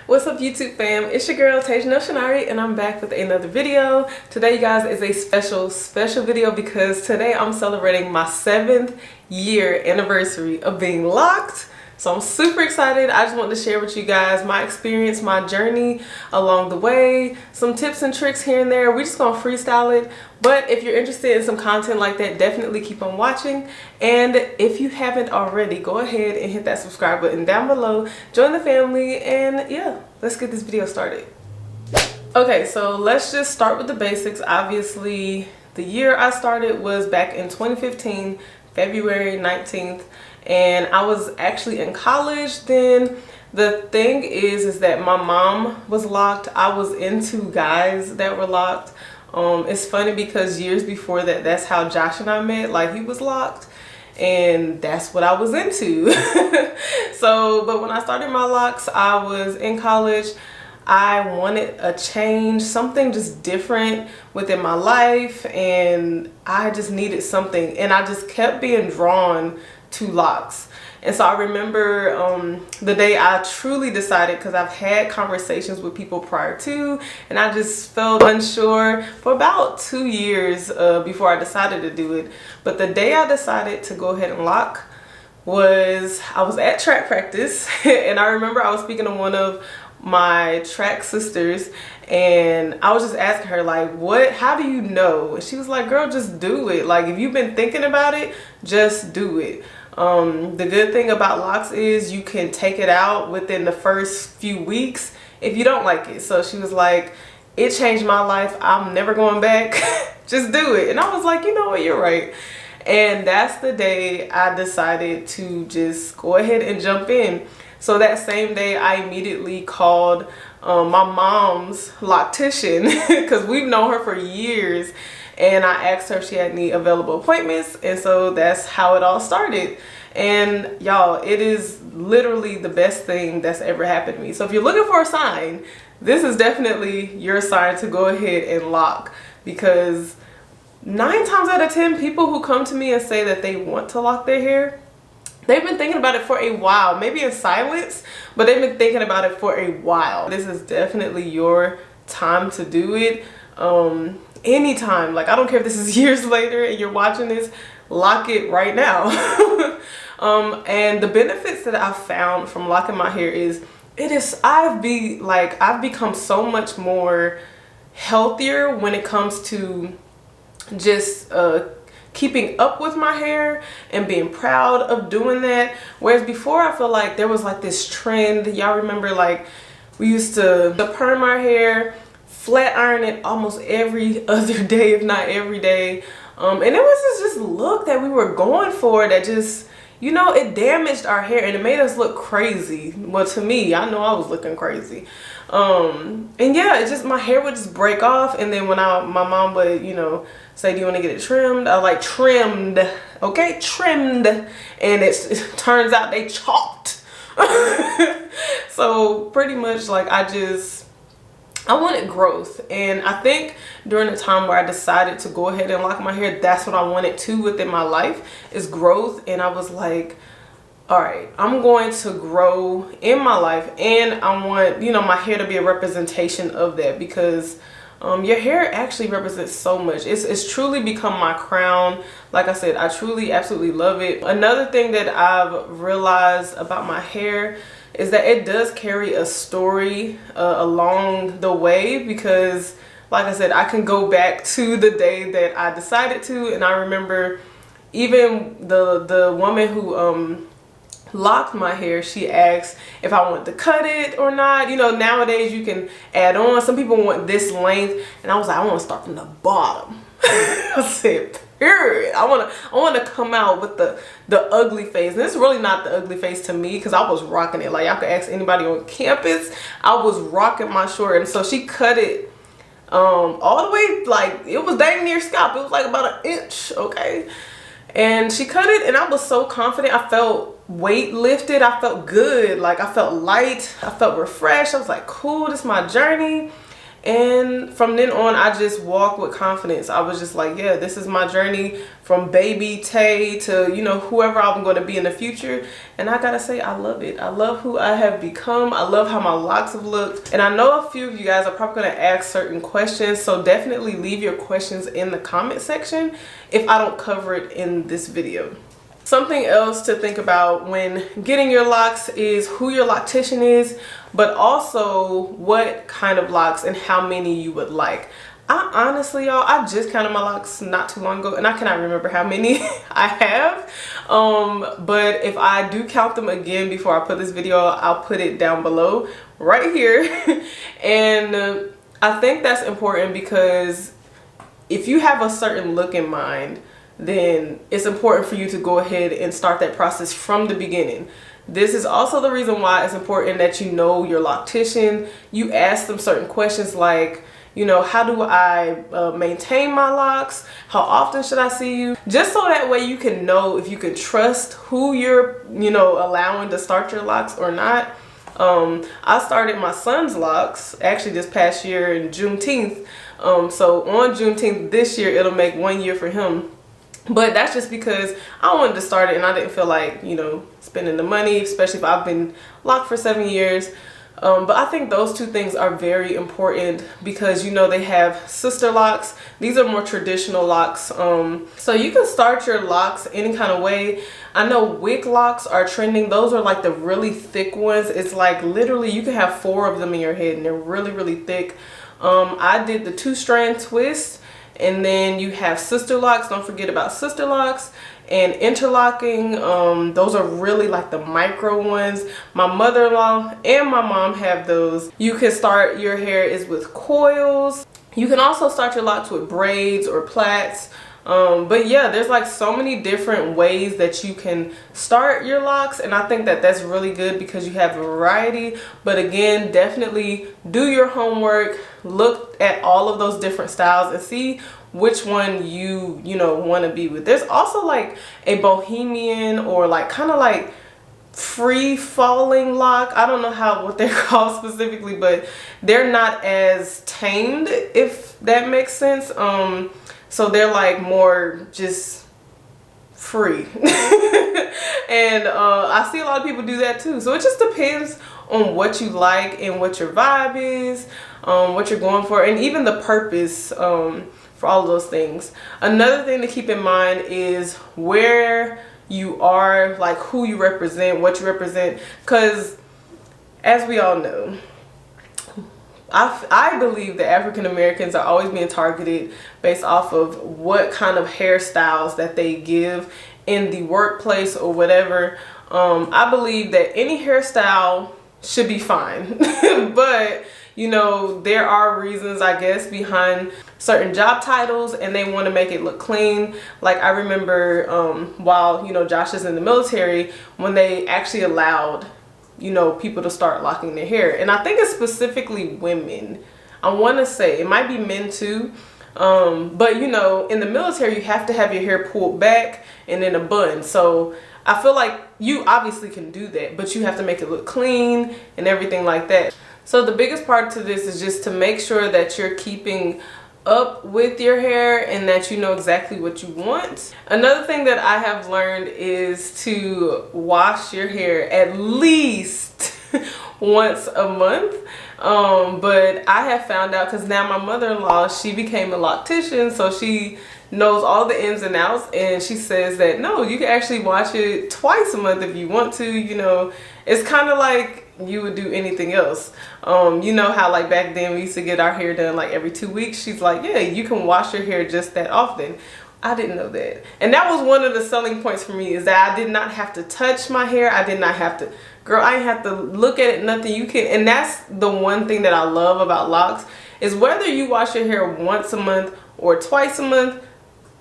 What's up YouTube fam? It's your girl Tajanel Chinyere and I'm back with another video. Today you guys is a special video because today I'm celebrating my 7th year anniversary of being locked. So I'm super excited. I just wanted to share with you guys my experience, my journey along the way, some tips and tricks here and there. We're just gonna freestyle it. But if you're interested in some content like that, definitely keep on watching. And if you haven't already, go ahead and hit that subscribe button down below. Join the family and yeah, let's get this video started. Okay, so let's just start with the basics. Obviously, the year I started was back in 2015, February 19th. And I was actually in college then. The thing is that my mom was locked. I was into guys that were locked. It's funny because years before that, that's how Josh and I met. Like, he was locked and that's what I was into. But when I started my locks, I was in college. I wanted a change, something just different within my life, and I just needed something, and I just kept being drawn to locks. And so I remember the day I truly decided, because I've had conversations with people prior to, and I just felt unsure for about 2 years before I decided to do it. But the day I decided to go ahead and lock was, I was at track practice and I remember I was speaking to one of my track sisters and I was just asking her, like, how do you know? And she was like, girl, just do it. Like, if you've been thinking about it, just do it. The good thing about locks is you can take it out within the first few weeks if you don't like it. So she was like, it changed my life. I'm never going back. Just do it. And I was like, you know what, you're right. And that's the day I decided to just go ahead and jump in. So that same day I immediately called my mom's loctician because we've known her for years. And I asked her if she had any available appointments, and so that's how it all started. And y'all, it is literally the best thing that's ever happened to me. So if you're looking for a sign, this is definitely your sign to go ahead and lock, because 9 times out of 10 people who come to me and say that they want to lock their hair, they've been thinking about it for a while, maybe in silence, but they've been thinking about it for a while. This is definitely your time to do it. Anytime. Like, I don't care if this is years later and you're watching this, lock it right now. And the benefits that I've found from locking my hair is I've become so much more healthier when it comes to just keeping up with my hair and being proud of doing that. Whereas before, I feel like there was like this trend. Y'all remember, like, we used to perm our hair, flat iron it almost every other day, if not every day. And it was this just look that we were going for that just, you know, it damaged our hair and it made us look crazy. Well, to me, I know I was looking crazy. And yeah, it just, my hair would just break off. And then when my mom would, you know, say, do you want to get it trimmed? I like trimmed, okay, trimmed. And it turns out they chopped. So pretty much, like, I wanted growth, and I think during the time where I decided to go ahead and lock my hair, that's what I wanted too within my life, is growth. And I was like, all right, I'm going to grow in my life, and I want, you know, my hair to be a representation of that, because your hair actually represents so much. It's truly become my crown. Like I said, I truly absolutely love it. Another thing that I've realized about my hair is that it does carry a story along the way, because like I said, I can go back to the day that I decided to, and I remember even the woman who locked my hair, she asked if I wanted to cut it or not. You know, nowadays you can add on. Some people want this length, and I was like, I want to start from the bottom. I said, period. I want to come out with the ugly face. And it's really not the ugly face to me, because I was rocking it. Like, y'all could ask anybody on campus, I was rocking my short. And so she cut it all the way, like, it was dang near scalp. It was like about 1 inch, okay? And she cut it, and I was so confident. I felt weight lifted. I felt good. Like, I felt light. I felt refreshed. I was like, cool, this is my journey. And from then on, I just walked with confidence. I was just like, yeah, this is my journey from baby Tay to, you know, whoever I'm going to be in the future. And I gotta say, I love it. I love who I have become. I love how my locks have looked. And I know a few of you guys are probably going to ask certain questions, so definitely leave your questions in the comment section if I don't cover it in this video. Something else to think about when getting your locks is who your loctician is, but also what kind of locks and how many you would like. I honestly, y'all, I just counted my locks not too long ago and I cannot remember how many I have. But if I do count them again before I put this video, I'll put it down below right here. And I think that's important because if you have a certain look in mind, then it's important for you to go ahead and start that process from the beginning. This is also the reason why it's important that you know your loctician. You ask them certain questions like, you know, how do I maintain my locks? How often should I see you? Just so that way you can know if you can trust who you're, you know, allowing to start your locks or not. I started my son's locks actually this past year in Juneteenth. So on Juneteenth this year, it'll make 1 year for him. But that's just because I wanted to start it and I didn't feel like, you know, spending the money, especially if I've been locked for 7 years. But I think those two things are very important because, you know, they have sister locks. These are more traditional locks. So you can start your locks any kind of way. I know wick locks are trending. Those are like the really thick ones. It's like literally you can have 4 of them in your head and they're really, really thick. I did the 2-strand twist. And then you have sister locks. Don't forget about sister locks and interlocking. Those are really like the micro ones. My mother-in-law and my mom have those. You can start your hair is with coils. You can also start your locks with braids or plaits. But yeah, there's like so many different ways that you can start your locks, and I think that that's really good because you have variety. But again, definitely do your homework, look at all of those different styles and see which one you know want to be with. There's also like a bohemian or like kind of like free falling lock. I don't know what they're called specifically, but they're not as tamed, if that makes sense. So they're like more just free. And I see a lot of people do that too. So it just depends on what you like and what your vibe is, what you're going for, and even the purpose for all of those things. Another thing to keep in mind is where you are, like who you represent, what you represent, because as we all know, I believe that African Americans are always being targeted based off of what kind of hairstyles that they give in the workplace or whatever. I believe that any hairstyle should be fine. But, you know, there are reasons, I guess, behind certain job titles and they want to make it look clean. Like I remember while, you know, Josh is in the military, when they actually allowed, you know, people to start locking their hair. And I think it's specifically women. I want to say it might be men too. But you know, in the military, you have to have your hair pulled back and in a bun. So I feel like you obviously can do that, but you have to make it look clean and everything like that. So the biggest part to this is just to make sure that you're keeping up with your hair and that you know exactly what you want. Another thing that I have learned is to wash your hair at least once a month. But I have found out, because now my mother-in-law, she became a loctician, so she knows all the ins and outs, and she says that no, you can actually wash it twice a month if you want to. You know, it's kind of like you would do anything else. You know how like back then we used to get our hair done like every 2 weeks. She's like, yeah, you can wash your hair just that often. I didn't know that. And that was one of the selling points for me, is that I did not have to touch my hair. I did not have to, girl, I didn't have to look at it, nothing. You can, and that's the one thing that I love about locks, is whether you wash your hair once a month or twice a month,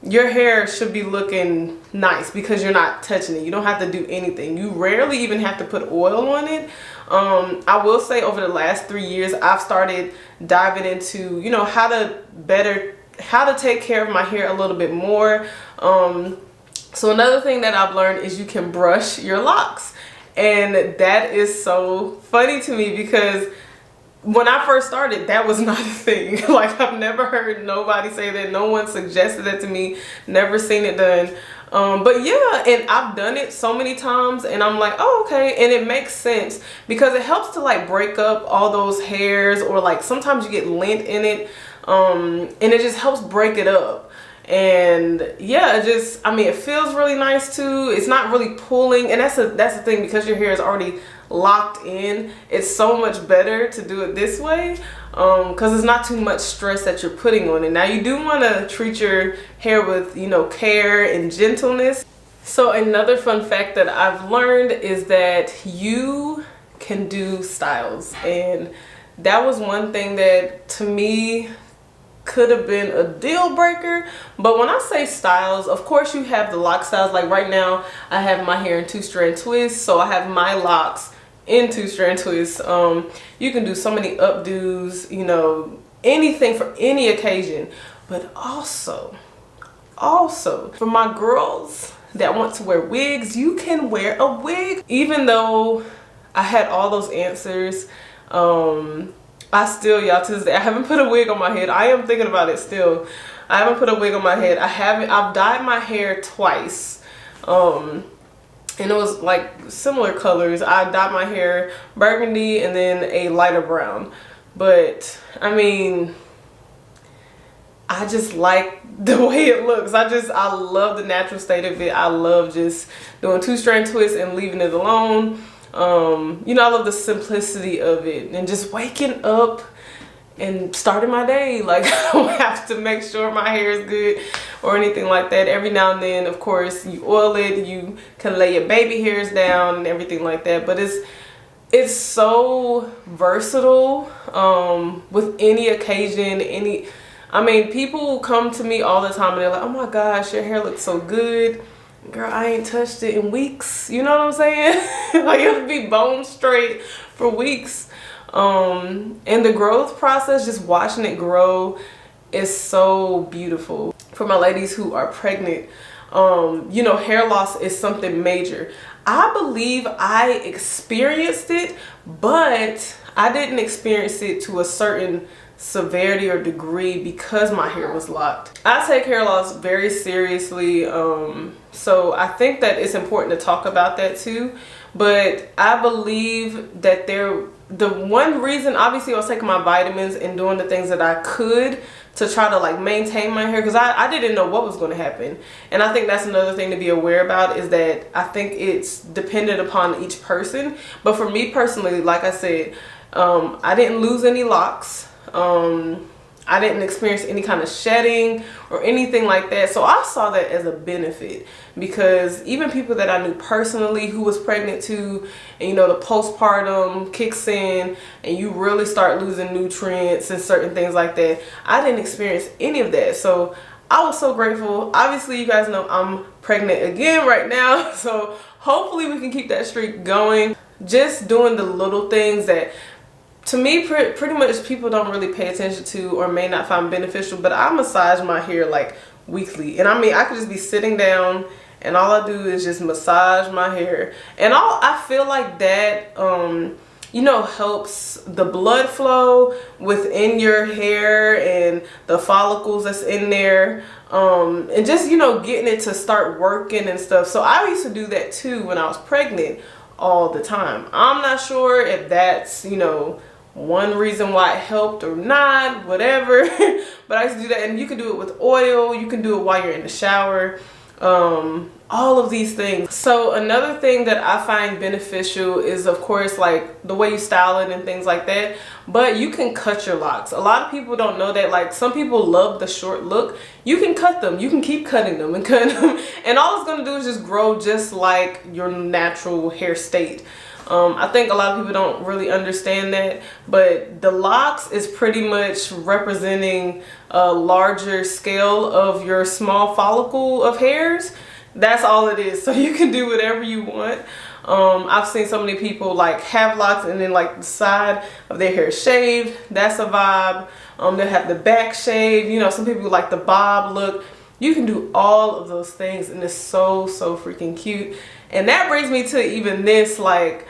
your hair should be looking nice because you're not touching it. You don't have to do anything. You rarely even have to put oil on it. I will say over the last 3 years, I've started diving into, you know, how to take care of my hair a little bit more. So another thing that I've learned is you can brush your locks. And that is so funny to me because when I first started, that was not a thing. Like, I've never heard nobody say that. No one suggested that to me. Never seen it done. But yeah, and I've done it so many times, and I'm like, oh, okay. And it makes sense because it helps to like break up all those hairs, or like sometimes you get lint in it. And it just helps break it up. And yeah, it feels really nice too. It's not really pulling, and that's the thing, because your hair is already locked in. It's so much better to do it this way, because it's not too much stress that you're putting on it. Now, you do want to treat your hair with, you know, care and gentleness. So another fun fact that I've learned is that you can do styles, and that was one thing that to me could have been a deal breaker. But when I say styles, of course you have the lock styles. Like right now I have my hair in 2-strand twists, so I have my locks in 2-strand twists. You can do so many updos, you know, anything for any occasion. But also for my girls that want to wear wigs, you can wear a wig. Even though I had all those answers, I still, y'all, to this day, I haven't put a wig on my head. I am thinking about it still. I haven't put a wig on my head. I've dyed my hair twice. And it was like similar colors. I dyed my hair burgundy and then a lighter brown. But I mean, I just like the way it looks. I love the natural state of it. I love just doing 2-strand twists and leaving it alone. You know, I love the simplicity of it, and just waking up and starting my day. Like, I don't have to make sure my hair is good or anything like that. Every now and then, of course, you oil it, you can lay your baby hairs down and everything like that. But it's so versatile, with any occasion, I mean, people come to me all the time and they're like, oh my gosh, your hair looks so good. Girl, I ain't touched it in weeks. You know what I'm saying? Like, it'll be bone straight for weeks. And the growth process, just watching it grow, is so beautiful. For my ladies who are pregnant, you know, hair loss is something major. I believe I experienced it, but I didn't experience it to a certain severity or degree because my hair was locked. I take hair loss very seriously, so I think that it's important to talk about that too. But I believe that the one reason, obviously, I was taking my vitamins and doing the things that I could to try to like maintain my hair, because I didn't know what was going to happen. And I think that's another thing to be aware about, is that I think it's dependent upon each person. But for me personally, like I said, I didn't lose any locks. I didn't experience any kind of shedding or anything like that. So I saw that as a benefit, because even people that I knew personally who was pregnant too, and you know, the postpartum kicks in and you really start losing nutrients and certain things like that, I didn't experience any of that. So I was so grateful. Obviously, you guys know I'm pregnant again right now, so hopefully we can keep that streak going. Just doing the little things that, to me, pretty much people don't really pay attention to or may not find beneficial. But I massage my hair like weekly, and I mean, I could just be sitting down and all I do is just massage my hair, and I feel like that you know, helps the blood flow within your hair and the follicles that's in there, and just, you know, getting it to start working and stuff. So I used to do that too when I was pregnant all the time. I'm not sure if that's, you know, one reason why it helped or not, whatever. But I used to do that, and you can do it with oil, you can do it while you're in the shower, all of these things. So another thing that I find beneficial is, of course, like the way you style it and things like that. But you can cut your locks. A lot of people don't know that. Like, some people love the short look. You can cut them. You can keep cutting them and cutting them, and all it's going to do is just grow just like your natural hair state. I think a lot of people don't really understand that, but the locks is pretty much representing a larger scale of your small follicle of hairs. That's all it is. So you can do whatever you want. I've seen so many people like have locks and then like the side of their hair shaved. That's a vibe. They'll have the back shaved. You know, some people like the bob look. You can do all of those things, and it's so freaking cute. And that brings me to even this, like,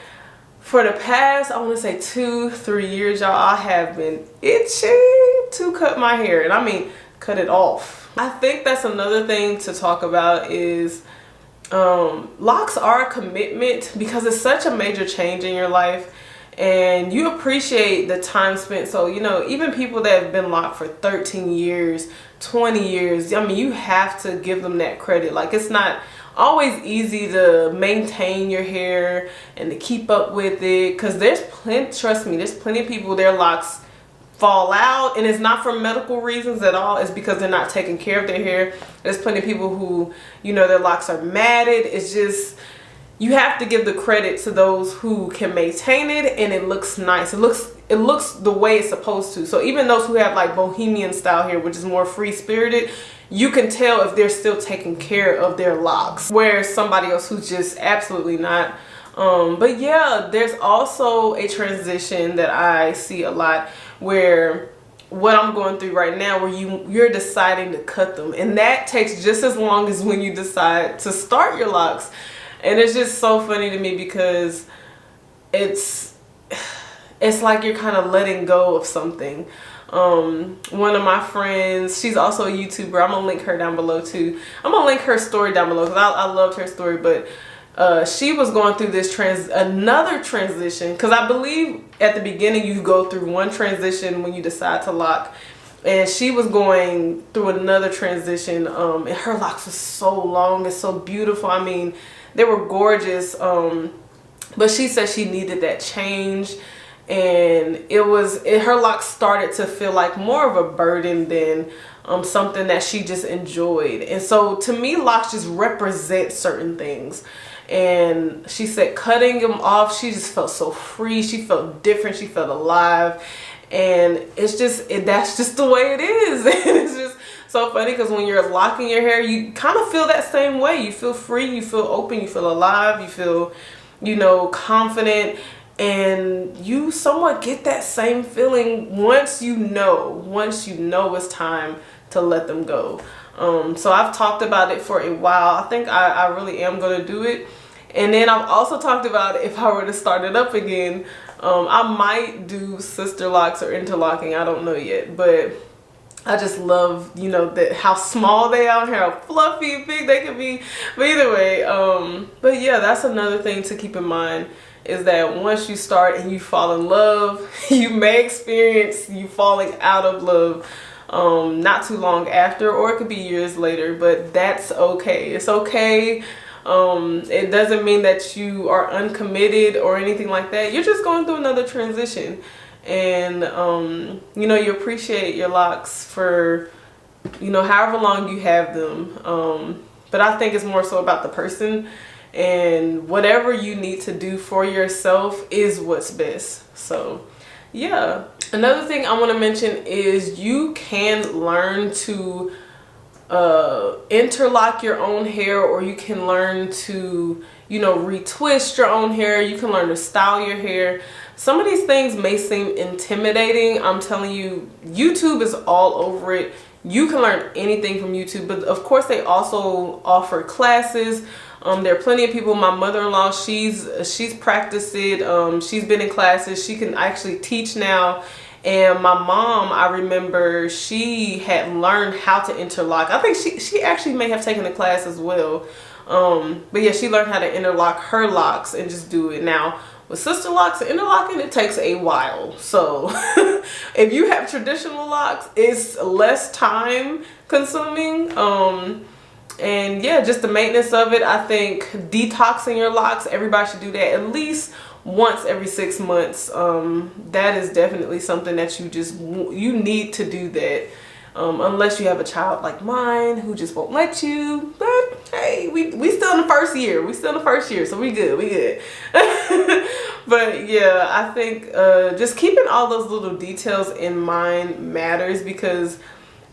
for the past, I want to say 2-3 years, y'all, I have been itching to cut my hair, and I mean cut it off. I think that's another thing to talk about is locks are a commitment because it's such a major change in your life, and you appreciate the time spent. So, you know, even people that have been locked for 13 years, 20 years, I mean, you have to give them that credit. Like, it's not always easy to maintain your hair and to keep up with it, because there's plenty, trust me, there's plenty of people, their locks fall out, and it's not for medical reasons at all. It's because they're not taking care of their hair. There's plenty of people who, you know, their locks are matted. It's just, you have to give the credit to those who can maintain it, and it looks nice. It looks the way it's supposed to. So even those who have like bohemian style hair, which is more free spirited, you can tell if they're still taking care of their locks, whereas somebody else who's just absolutely not. But yeah, there's also a transition that I see a lot, where what I'm going through right now, where you're deciding to cut them, and that takes just as long as when you decide to start your locks. And it's just so funny to me because it's like you're kind of letting go of something. One of my friends, she's also a YouTuber, I'm gonna link her down below too. I'm gonna link her story down below because I loved her story. But she was going through this another transition, because I believe at the beginning you go through one transition when you decide to lock, and she was going through another transition, and her locks were so long and so beautiful. I mean, they were gorgeous, but she said she needed that change, and her locks started to feel like more of a burden than something that she just enjoyed. And so to me, locks just represent certain things. And she said cutting them off, she just felt so free. She felt different. She felt alive. And it's just, that's just the way it is. And it's just so funny because when you're locking your hair, you kind of feel that same way. You feel free, you feel open, you feel alive, you feel, you know, confident. And you somewhat get that same feeling once you know it's time to let them go. So I've talked about it for a while. I think I really am going to do it. And then I've also talked about if I were to start it up again, I might do sister locks or interlocking. I don't know yet, but I just love, you know, that how small they are, how fluffy, big they can be. But either way, but yeah, that's another thing to keep in mind, is that once you start and you fall in love, you may experience you falling out of love not too long after, or it could be years later, but that's okay. It's okay. It doesn't mean that you are uncommitted or anything like that. You're just going through another transition, and you know, you appreciate your locks for, you know, however long you have them. But I think it's more so about the person, and whatever you need to do for yourself is what's best. So yeah, another thing I want to mention is you can learn to interlock your own hair, or you can learn to, you know, retwist your own hair. You can learn to style your hair. Some of these things may seem intimidating. I'm telling you, YouTube is all over it. You can learn anything from YouTube, but of course they also offer classes. There are plenty of people. My mother-in-law, she's practiced it. She's been in classes. She can actually teach now. And my mom, I remember she had learned how to interlock. I think she actually may have taken a class as well. But yeah, she learned how to interlock her locks and just do it. Now, with sister locks and interlocking, it takes a while. So if you have traditional locks, it's less time consuming. And yeah, just the maintenance of it. I think detoxing your locks, everybody should do that at least once every 6 months. That is definitely something that you need to do that. Unless you have a child like mine who just won't let you. But hey, we still in the first year. So we good. But yeah, I think just keeping all those little details in mind matters, because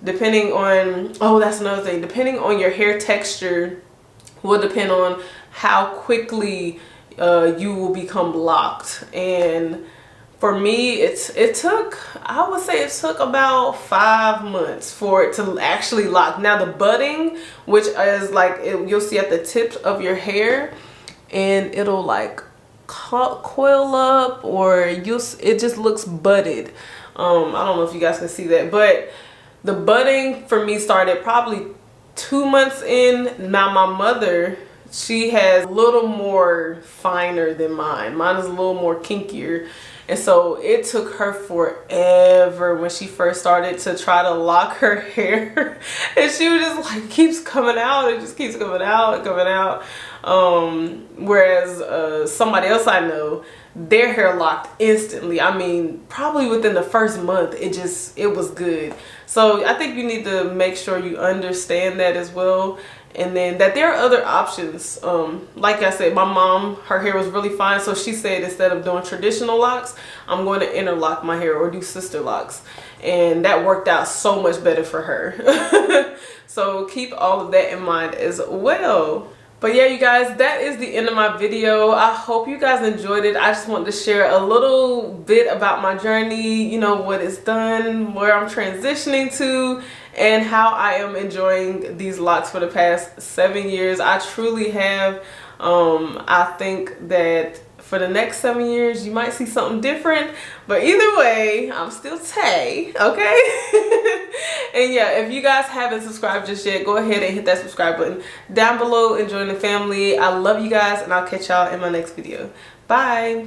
depending on, that's another thing, depending on your hair texture will depend on how quickly you will become locked. And for me, I would say it took about 5 months for it to actually lock. Now the budding, which is like, you'll see at the tips of your hair, and it'll like coil up, or it just looks budded. I don't know if you guys can see that, but the budding for me started probably 2 months in. Now my mother, she has a little more finer than mine. Mine is a little more kinkier. And so it took her forever when she first started to try to lock her hair. And she was just like, keeps coming out. It just keeps coming out and coming out. Whereas somebody else I know, their hair locked instantly. I mean, probably within the first month, it was good. So I think you need to make sure you understand that as well. And then that there are other options. Like I said, my mom, her hair was really fine. So she said, instead of doing traditional locks, I'm going to interlock my hair or do sister locks. And that worked out so much better for her. So keep all of that in mind as well. But yeah, you guys, that is the end of my video. I hope you guys enjoyed it. I just wanted to share a little bit about my journey, you know, what it's done, where I'm transitioning to, and how I am enjoying these locks for the past 7 years. I truly have. I think that for the next 7 years, you might see something different. But either way, I'm still Tay, okay? And yeah, if you guys haven't subscribed just yet, go ahead and hit that subscribe button down below and join the family. I love you guys, and I'll catch y'all in my next video. Bye.